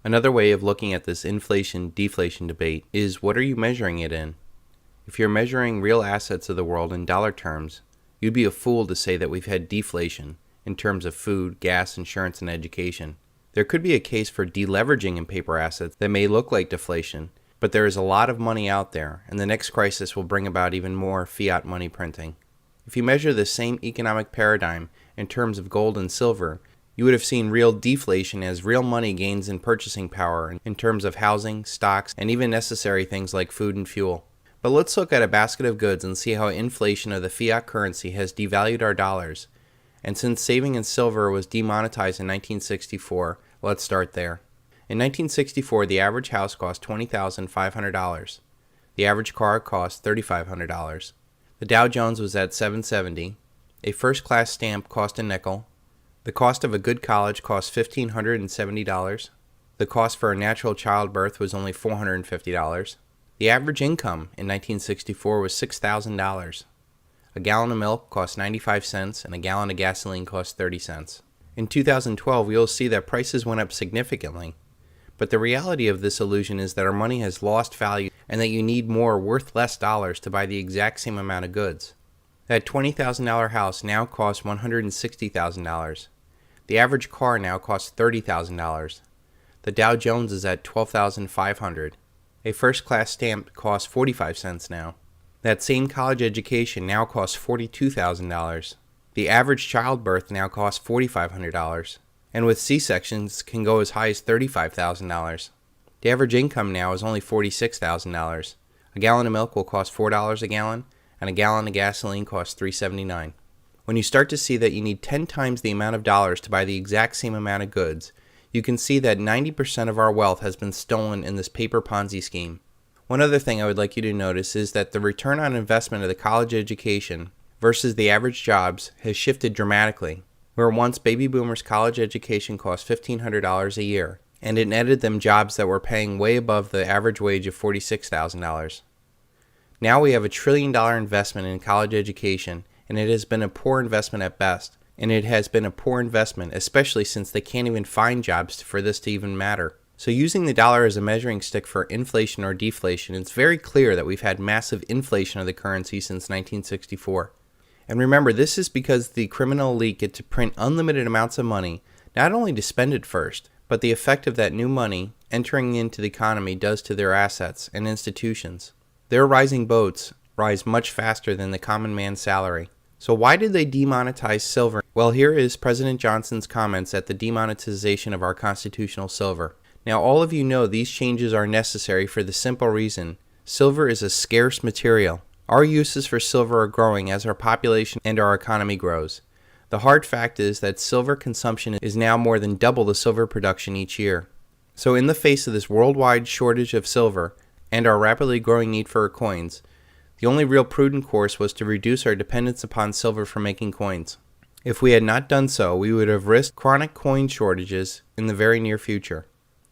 Another way of looking at this inflation-deflation debate is, what are you measuring it in? If you're measuring real assets of the world in dollar terms, you'd be a fool to say that we've had deflation in terms of food, gas, insurance, and education. There could be a case for deleveraging in paper assets that may look like deflation, but there is a lot of money out there, and the next crisis will bring about even more fiat money printing. If you measure the same economic paradigm in terms of gold and silver, you would have seen real deflation as real money gains in purchasing power in terms of housing, stocks, and even necessary things like food and fuel. But let's look at a basket of goods and see how inflation of the fiat currency has devalued our dollars. And since saving in silver was demonetized in 1964, let's start there. In 1964, the average house cost $20,500. The average car cost $3,500. The Dow Jones was at 770. A first-class stamp cost a nickel. The cost of a good college cost $1,570. The cost for a natural childbirth was only $450. The average income in 1964 was $6,000. A gallon of milk cost 95 cents and a gallon of gasoline cost 30 cents. In 2012, we will see that prices went up significantly. But the reality of this illusion is that our money has lost value and that you need more worth less dollars to buy the exact same amount of goods. That $20,000 house now costs $160,000. The average car now costs $30,000. The Dow Jones is at $12,500. A first-class stamp costs 45 cents now. That same college education now costs $42,000. The average childbirth now costs $4,500. And with C-sections can go as high as $35,000. The average income now is only $46,000. A gallon of milk will cost $4 a gallon, and a gallon of gasoline costs $3.79. When you start to see that you need 10 times the amount of dollars to buy the exact same amount of goods, you can see that 90% of our wealth has been stolen in this paper Ponzi scheme. One other thing I would like you to notice is that the return on investment of the college education versus the average jobs has shifted dramatically. Where once baby boomers' college education cost $1,500 a year, and it netted them jobs that were paying way above the average wage of $46,000. Now we have $1 trillion investment in college education, and it has been a poor investment at best. And it has been a poor investment, especially since they can't even find jobs for this to even matter. So using the dollar as a measuring stick for inflation or deflation, it's very clear that we've had massive inflation of the currency since 1964. And remember, this is because the criminal elite get to print unlimited amounts of money, not only to spend it first, but the effect of that new money entering into the economy does to their assets and institutions. Their rising boats rise much faster than the common man's salary. So why did they demonetize silver? Well, here is President Johnson's comments at the demonetization of our constitutional silver. Now, all of you know these changes are necessary for the simple reason silver is a scarce material. Our uses for silver are growing as our population and our economy grows. The hard fact is that silver consumption is now more than double the silver production each year. So in the face of this worldwide shortage of silver and our rapidly growing need for coins, the only real prudent course was to reduce our dependence upon silver for making coins. If we had not done so, we would have risked chronic coin shortages in the very near future.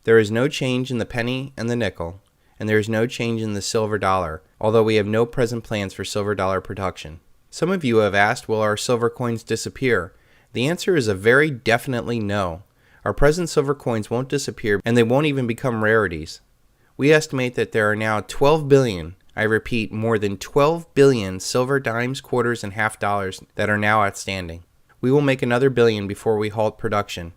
There is no change in the penny and the nickel, and there is no change in the silver dollar, although we have no present plans for silver dollar production. Some of you have asked, will our silver coins disappear? The answer is a very definitely no. Our present silver coins won't disappear, and they won't even become rarities. We estimate that there are now 12 billion, I repeat, more than 12 billion silver dimes, quarters, and half dollars that are now outstanding. We will make another billion before we halt production,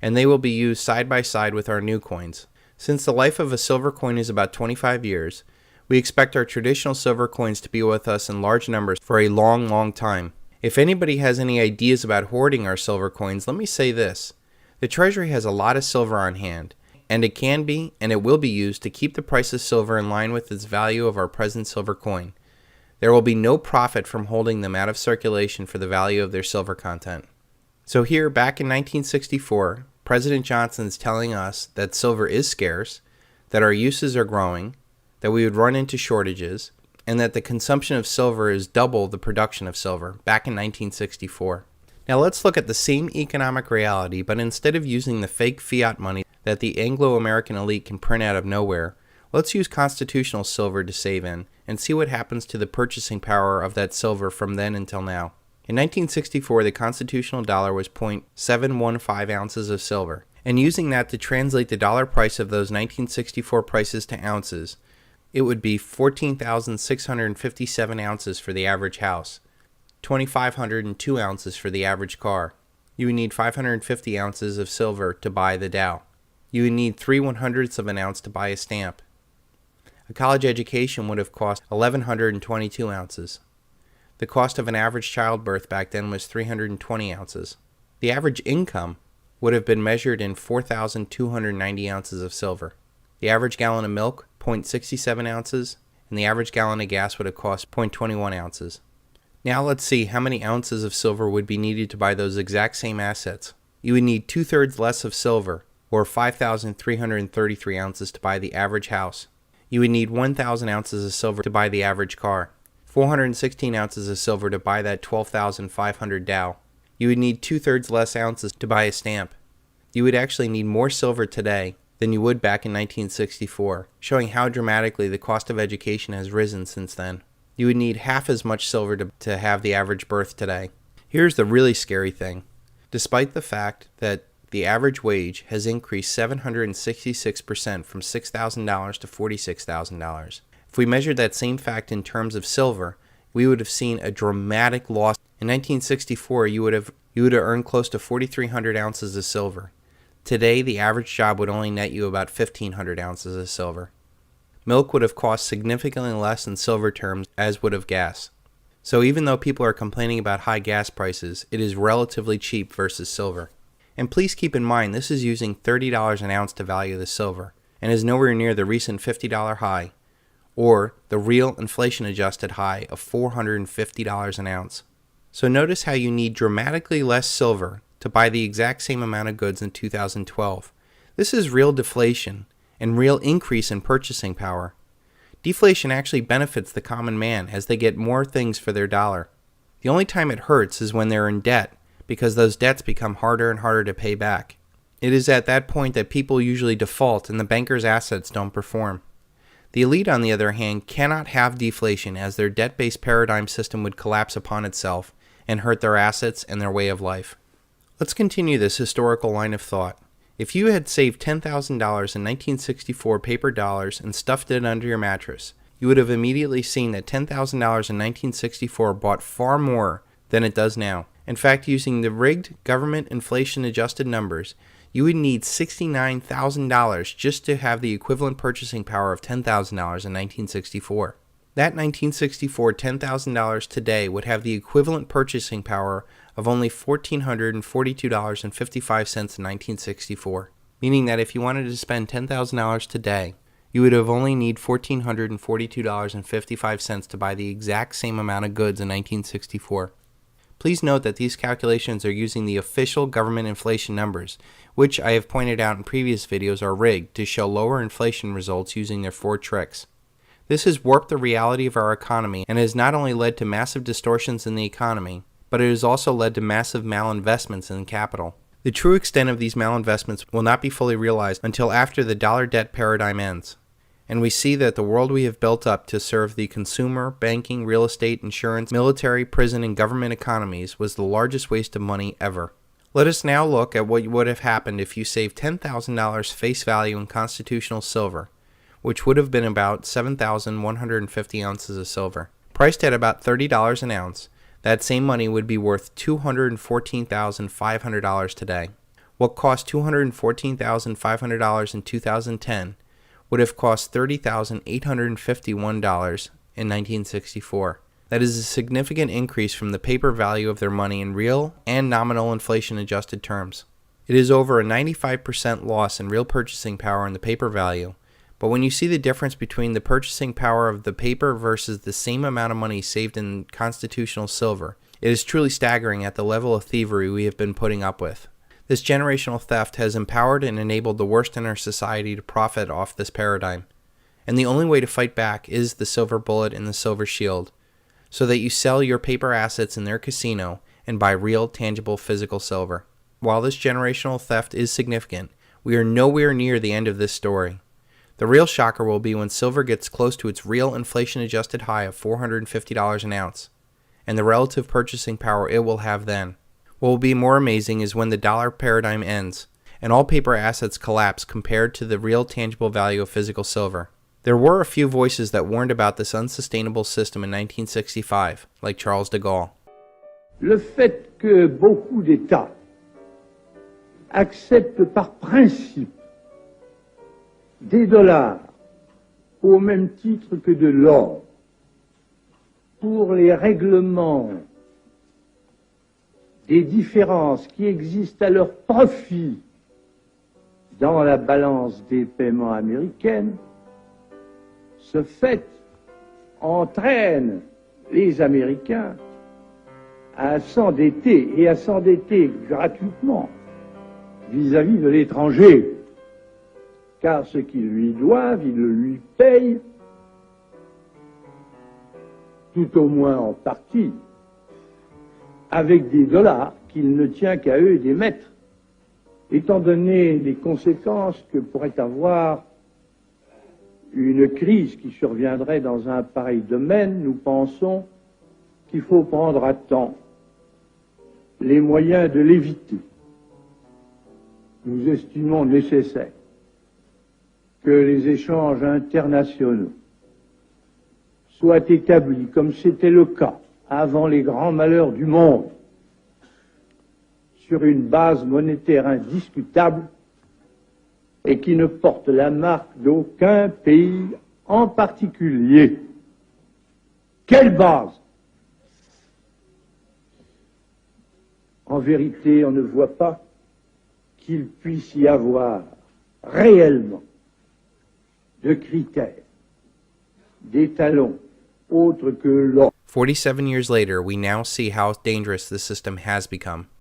and they will be used side by side with our new coins. Since the life of a silver coin is about 25 years, we expect our traditional silver coins to be with us in large numbers for a long, long time. If anybody has any ideas about hoarding our silver coins, let me say this. The Treasury has a lot of silver on hand, and it can be and it will be used to keep the price of silver in line with its value of our present silver coin. There will be no profit from holding them out of circulation for the value of their silver content. So here, back in 1964, President Johnson is telling us that silver is scarce, that our uses are growing, that we would run into shortages, and that the consumption of silver is double the production of silver, back in 1964. Now let's look at the same economic reality, but instead of using the fake fiat money that the Anglo-American elite can print out of nowhere, let's use constitutional silver to save in, and see what happens to the purchasing power of that silver from then until now. In 1964, the constitutional dollar was 0.715 ounces of silver, And using that to translate the dollar price of those 1964 prices to ounces, it would be 14,657 ounces for the average house, 2,502 ounces for the average car. You would need 550 ounces of silver to buy the Dow. You would need 3/100ths of an ounce to buy a stamp. A college education would have cost 1,122 ounces. The cost of an average childbirth back then was 320 ounces. The average income would have been measured in 4,290 ounces of silver. The average gallon of milk, 0.67 ounces, and the average gallon of gas would have cost 0.21 ounces. Now let's see how many ounces of silver would be needed to buy those exact same assets. You would need 2/3 less of silver, or 5,333 ounces to buy the average house. You would need 1,000 ounces of silver to buy the average car, 416 ounces of silver to buy that 12,500 Dow. You would need 2/3 less ounces to buy a stamp. You would actually need more silver today than you would back in 1964, showing how dramatically the cost of education has risen since then. You would need half as much silver to have the average birth today. Here's the really scary thing. Despite the fact that the average wage has increased 766% from $6,000 to $46,000. If we measured that same fact in terms of silver, we would have seen a dramatic loss. In 1964, you would have earned close to 4,300 ounces of silver. Today, the average job would only net you about 1,500 ounces of silver. Milk would have cost significantly less in silver terms, as would have gas. So even though people are complaining about high gas prices, it is relatively cheap versus silver. And please keep in mind, this is using $30 an ounce to value the silver, and is nowhere near the recent $50 high, or the real inflation-adjusted high of $450 an ounce. So notice how you need dramatically less silver to buy the exact same amount of goods in 2012. This is real deflation and real increase in purchasing power. Deflation actually benefits the common man as they get more things for their dollar. The only time it hurts is when they're in debt, because those debts become harder and harder to pay back. It is at that point that people usually default and the banker's assets don't perform. The elite, on the other hand, cannot have deflation, as their debt-based paradigm system would collapse upon itself and hurt their assets and their way of life. Let's continue this historical line of thought. If you had saved $10,000 in 1964 paper dollars and stuffed it under your mattress, you would have immediately seen that $10,000 in 1964 bought far more than it does now. In fact, using the rigged government inflation-adjusted numbers, you would need $69,000 just to have the equivalent purchasing power of $10,000 in 1964. That 1964 $10,000 today would have the equivalent purchasing power of only $1,442.55 in 1964, meaning that if you wanted to spend $10,000 today, you would have only need $1,442.55 to buy the exact same amount of goods in 1964. Please note that these calculations are using the official government inflation numbers, which I have pointed out in previous videos are rigged to show lower inflation results using their 4 tricks. This has warped the reality of our economy and has not only led to massive distortions in the economy, but it has also led to massive malinvestments in capital. The true extent of these malinvestments will not be fully realized until after the dollar debt paradigm ends, and we see that the world we have built up to serve the consumer, banking, real estate, insurance, military, prison, and government economies was the largest waste of money ever. Let us now look at what would have happened if you saved $10,000 face value in constitutional silver, which would have been about 7,150 ounces of silver. Priced at about $30 an ounce, that same money would be worth $214,500 today. What cost $214,500 in 2010 would have cost $30,851 in 1964. That is a significant increase from the paper value of their money in real and nominal inflation-adjusted terms. It is over a 95% loss in real purchasing power in the paper value, but when you see the difference between the purchasing power of the paper versus the same amount of money saved in constitutional silver, it is truly staggering at the level of thievery we have been putting up with. This generational theft has empowered and enabled the worst in our society to profit off this paradigm. And the only way to fight back is the silver bullet and the Silvershield, so that you sell your paper assets in their casino and buy real, tangible, physical silver. While this generational theft is significant, we are nowhere near the end of this story. The real shocker will be when silver gets close to its real inflation-adjusted high of $450 an ounce, and the relative purchasing power it will have then. What will be more amazing is when the dollar paradigm ends, and all paper assets collapse compared to the real tangible value of physical silver. There were a few voices that warned about this unsustainable system in 1965, like Charles de Gaulle. Le fait que beaucoup d'États acceptent par principe des dollars au même titre que de l'or pour les règlements des différences qui existent à leur profit dans la balance des paiements américaine, ce fait entraîne les Américains à s'endetter et à s'endetter gratuitement vis-à-vis de l'étranger, car ce qu'ils lui doivent, ils le lui payent, tout au moins en partie, avec des dollars qu'il ne tient qu'à eux d'émettre. Étant donné les conséquences que pourrait avoir une crise qui surviendrait dans un pareil domaine, nous pensons qu'il faut prendre à temps les moyens de l'éviter. Nous estimons nécessaire que les échanges internationaux soient établis, comme c'était le cas avant les grands malheurs du monde, sur une base monétaire indiscutable et qui ne porte la marque d'aucun pays en particulier. Quelle base? En vérité, on ne voit pas qu'il puisse y avoir réellement de critères, d'étalons autres que l'or. 47 years later, we now see how dangerous this system has become.